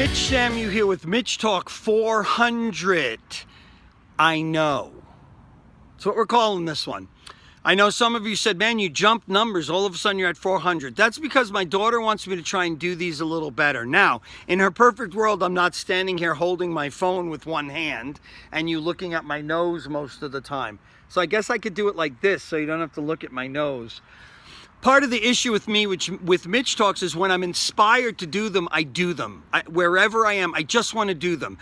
Mitch Samu here with Mitch Talk 400. I know. That's what we're calling this one. I know some of you said, man, you jumped numbers. All of a sudden you're at 400. That's because my daughter wants me to try and do these a little better. Now, in her perfect world, I'm not standing here holding my phone with one hand and you looking at my nose most of the time. So I guess I could do it like this so you don't have to look at my nose. Part of the issue with me, with Mitch Talks, is when I'm inspired to do them, I do them. Wherever I am, I just want to do them.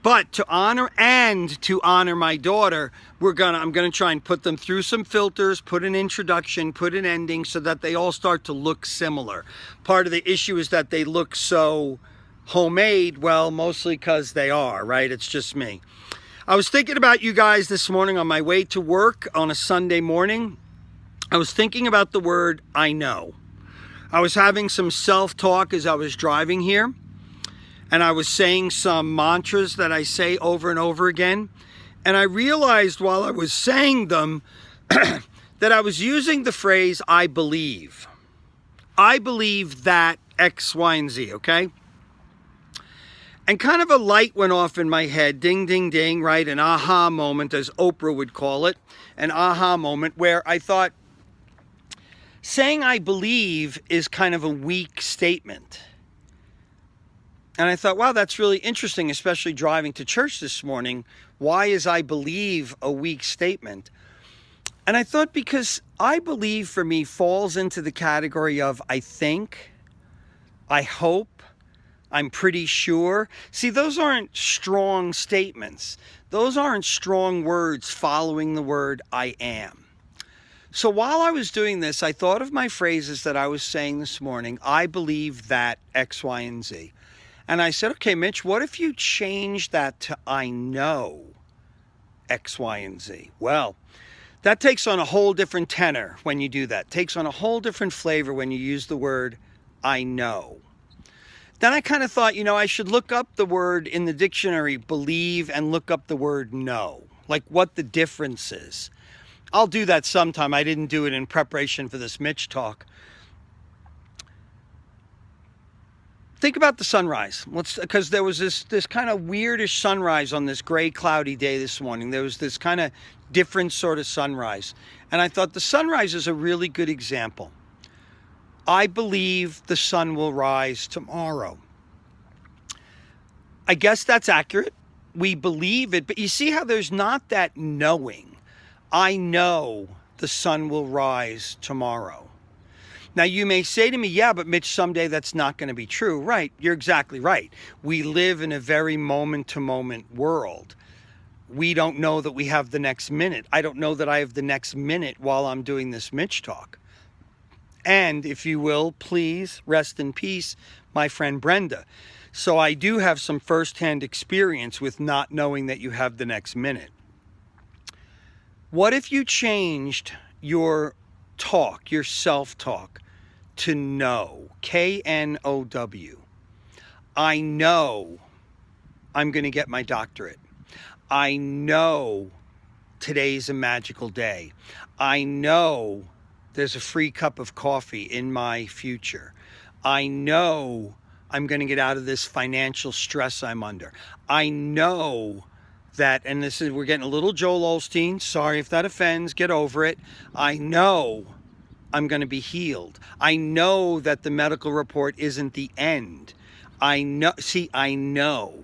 But to honor my daughter, I'm gonna try and put them through some filters, put an introduction, put an ending, so that they all start to look similar. Part of the issue is that they look so homemade. Well, mostly because they are, right? It's just me. I was thinking about you guys this morning on my way to work on a Sunday morning. I was thinking about the word I know. I was having some self-talk as I was driving here, and I was saying some mantras that I say over and over again, and I realized while I was saying them that I was using the phrase I believe. I believe that X, Y, and Z, okay? And kind of a light went off in my head, ding, ding, ding, right? An aha moment, as Oprah would call it, an aha moment where I thought, saying I believe is kind of a weak statement. And I thought, wow, that's really interesting, especially driving to church this morning. Why is I believe a weak statement? And I thought because I believe for me falls into the category of I think, I hope, I'm pretty sure. See, those aren't strong statements. Those aren't strong words following the word I am. So while I was doing this, I thought of my phrases that I was saying this morning. I believe that X, Y, and Z. And I said, okay, Mitch, what if you change that to I know X, Y, and Z? Well, that takes on a whole different tenor when you do that. It takes on a whole different flavor when you use the word I know. Then I kind of thought, I should look up the word in the dictionary, believe, and look up the word know, like what the difference is. I'll do that sometime. I didn't do it in preparation for this Mitch Talk. Think about the sunrise. Because there was this kind of weirdish sunrise on this gray, cloudy day this morning. There was this kind of different sort of sunrise. And I thought the sunrise is a really good example. I believe the sun will rise tomorrow. I guess that's accurate. We believe it. But you see how there's not that knowing. I know the sun will rise tomorrow. Now, you may say to me, yeah, but Mitch, someday that's not going to be true. Right, you're exactly right. We live in a very moment-to-moment world. We don't know that we have the next minute. I don't know that I have the next minute while I'm doing this Mitch Talk. And if you will, please rest in peace, my friend Brenda. So I do have some firsthand experience with not knowing that you have the next minute. What if you changed your talk, your self-talk, to know, K-N-O-W? I know I'm going to get my doctorate. I know today's a magical day. I know there's a free cup of coffee in my future. I know I'm going to get out of this financial stress I'm under. I know that, and we're getting a little Joel Osteen. Sorry if that offends. Get over it. I know I'm going to be healed. I know that the medical report isn't the end. I know.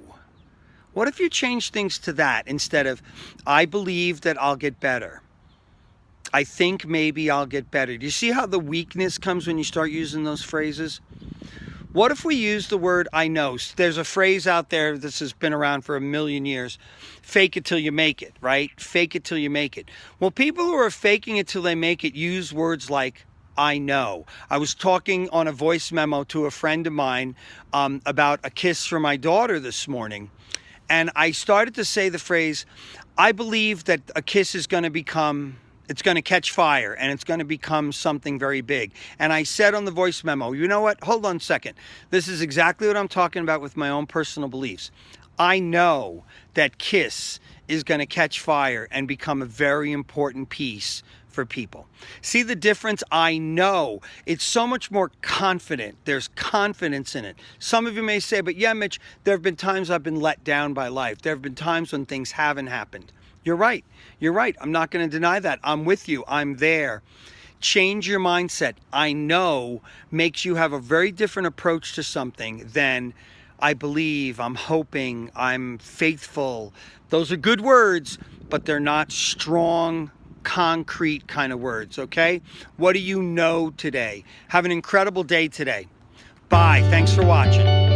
What if you change things to that instead of, I believe that I'll get better. I think maybe I'll get better. Do you see how the weakness comes when you start using those phrases? What if we use the word I know? There's a phrase out there that has been around for a million years. Fake it till you make it, right? Fake it till you make it. Well, people who are faking it till they make it use words like I know. I was talking on a voice memo to a friend of mine about a kiss for my daughter this morning. And I started to say the phrase, I believe that a kiss is going to it's going to catch fire and it's going to become something very big. And I said on the voice memo, you know what? Hold on a second. This is exactly what I'm talking about with my own personal beliefs. I know that kiss is going to catch fire and become a very important piece for people. See the difference? I know. It's so much more confident. There's confidence in it. Some of you may say, but yeah, Mitch, there have been times I've been let down by life. There have been times when things haven't happened. You're right. You're right. I'm not going to deny that. I'm with you. I'm there. Change your mindset. I know makes you have a very different approach to something than I believe, I'm hoping, I'm faithful. Those are good words, but they're not strong, concrete kind of words, okay? What do you know today? Have an incredible day today. Bye. Thanks for watching.